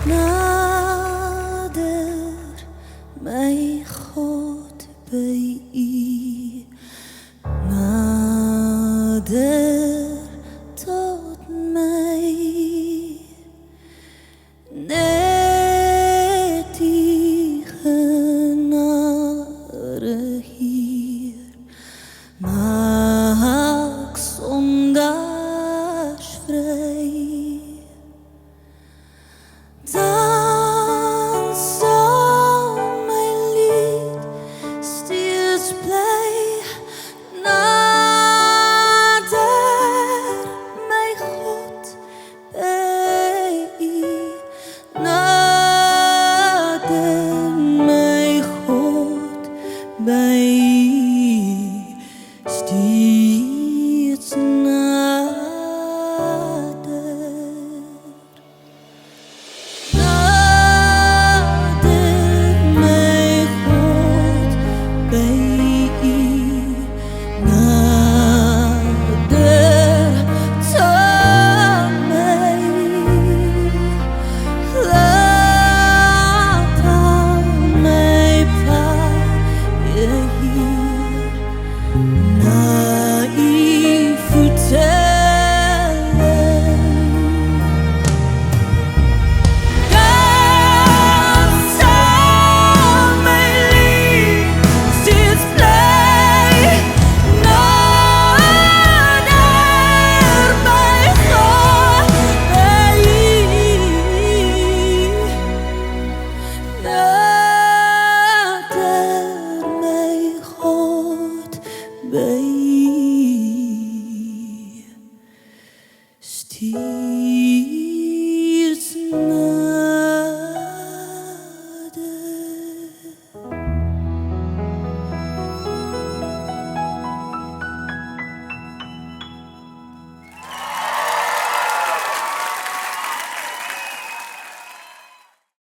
nader my God by U, nader tot my, net die genade hier, maak sondaars vry. Dan sal my lied steeds bly nader my God by U, nader my God by U, steeds nader. By U, steeds